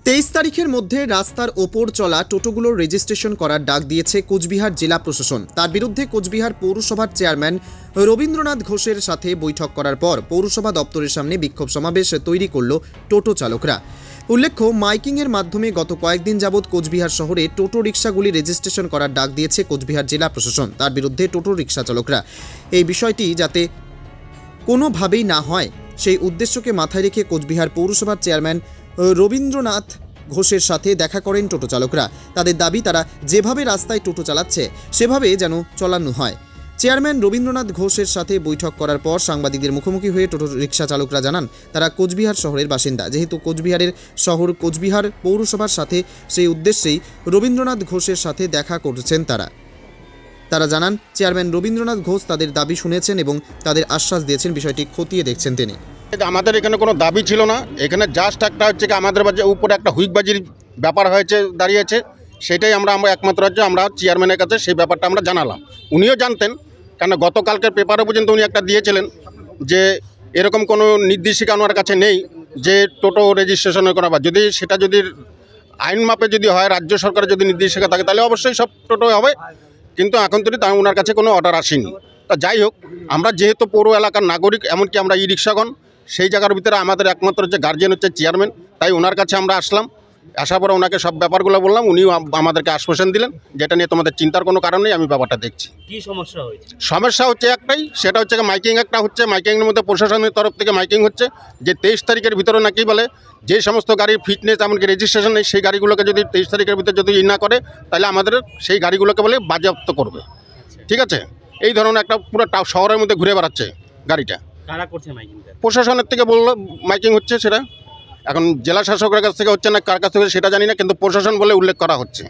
23 তারিখের মধ্যে রাস্তার ওপর চলা টোটোগুলোর রেজিস্ট্রেশন করার ডাক দিয়েছে কোচবিহার জেলা প্রশাসন। তার বিরুদ্ধে কোচবিহার পৌরসভার চেয়ারম্যান রবীন্দ্রনাথ ঘোষের সাথে বৈঠক করার পর পৌরসভা দপ্তরের সামনে বিক্ষোভ সমাবেশ তৈরি করল টোটো চালকরা। উল্লেখ্য, মাইকিংয়ের মাধ্যমে গত কয়েকদিন যাবৎ কোচবিহার শহরে টোটো রিক্সাগুলি রেজিস্ট্রেশন করার ডাক দিয়েছে কোচবিহার জেলা প্রশাসন। তার বিরুদ্ধে টোটো রিক্সা চালকরা এই বিষয়টি যাতে কোনোভাবেই না হয় সেই উদ্দেশ্যকে মাথায় রেখে কোচবিহার পৌরসভার চেয়ারম্যান রবীন্দ্রনাথ ঘোষের সাথে দেখা করেন টোটো চালকরা। তাদের দাবি, তারা যেভাবে রাস্তায় টোটো চালাচ্ছে সেভাবে যেন চালানো হয়। চেয়ারম্যান রবীন্দ্রনাথ ঘোষের সাথে বৈঠক করার পর সাংবাদিকদের মুখোমুখি হয়ে টোটো রিক্সা চালকরা জানান তারা কোচবিহার শহরের বাসিন্দা। যেহেতু কোচবিহারের শহর কোচবিহার পৌরসভার সাথে, সেই উদ্দেশ্যেই রবীন্দ্রনাথ ঘোষের সাথে দেখা করছেন তারা জানান চেয়ারম্যান রবীন্দ্রনাথ ঘোষ তাদের দাবি শুনেছেন এবং তাদের আশ্বাস দিয়েছেন বিষয়টি খতিয়ে দেখছেন তিনি। আমাদের এখানে কোনো দাবি ছিল না, এখানে জাস্ট একটা হচ্ছে কি আমাদের উপরে একটা হুইকবাজির ব্যাপার হয়েছে দাঁড়িয়েছে, সেটাই আমরা একমাত্র হচ্ছে আমরা চেয়ারম্যানের কাছে সেই ব্যাপারটা আমরা জানালাম। উনিও জানতেন, কেন গতকালকের পেপারে পর্যন্ত উনি একটা দিয়েছিলেন যে এরকম কোনো নির্দেশিকা ওনার কাছে নেই যে টোটো রেজিস্ট্রেশন করা, বা যদি সেটা যদি আইন মাপে যদি হয়, রাজ্য সরকারের যদি নির্দেশিকা থাকে তাহলে অবশ্যই সব টোটো হবে, কিন্তু এখন তো তাই ওনার কাছে কোনো অর্ডার আসেনি। তা যাই হোক, আমরা যেহেতু পৌর এলাকার নাগরিক, এমনকি আমরা ই রিক্সাগণ, সেই জায়গার ভিতরে আমাদের একমাত্র যে গার্জিয়ান হচ্ছে চেয়ারম্যান, তাই ওনার কাছে আমরা আসলাম। আসার পরে ওনাকে সব ব্যাপারগুলো বললাম, উনিও আমাদেরকে আশ্বাসন দিলেন যেটা নিয়ে তোমাদের চিন্তার কোনো কারণ নেই, আমি ব্যাপারটা দেখছি। কি সমস্যা হয়েছে? সমস্যা হচ্ছে একটাই, সেটা হচ্ছে মাইকিং একটা হচ্ছে, মাইকিংয়ের মধ্যে প্রশাসনের তরফ থেকে মাইকিং হচ্ছে যে 23 তারিখের ভিতরে নাকি বলে যে সমস্ত গাড়ির ফিটনেস এমনকি রেজিস্ট্রেশন নেই, সেই গাড়িগুলোকে যদি 23 তারিখের ভিতরে যদি না করে তাহলে আমাদের সেই গাড়িগুলোকে বলে বাজেয়াপ্ত করবে। ঠিক আছে, এই ধরনের একটা পুরো শহরের মধ্যে ঘুরে বেড়াচ্ছে গাড়িটা। কারা করছে মাইকিংটা? প্রশাসনের থেকে বললো মাইকিং হচ্ছে, সেটা এখন জেলা শাসকের কাছ থেকে হচ্ছে না কার কাছ থেকে সেটা জানি না, কিন্তু প্রশাসন বলে উল্লেখ করা হচ্ছে।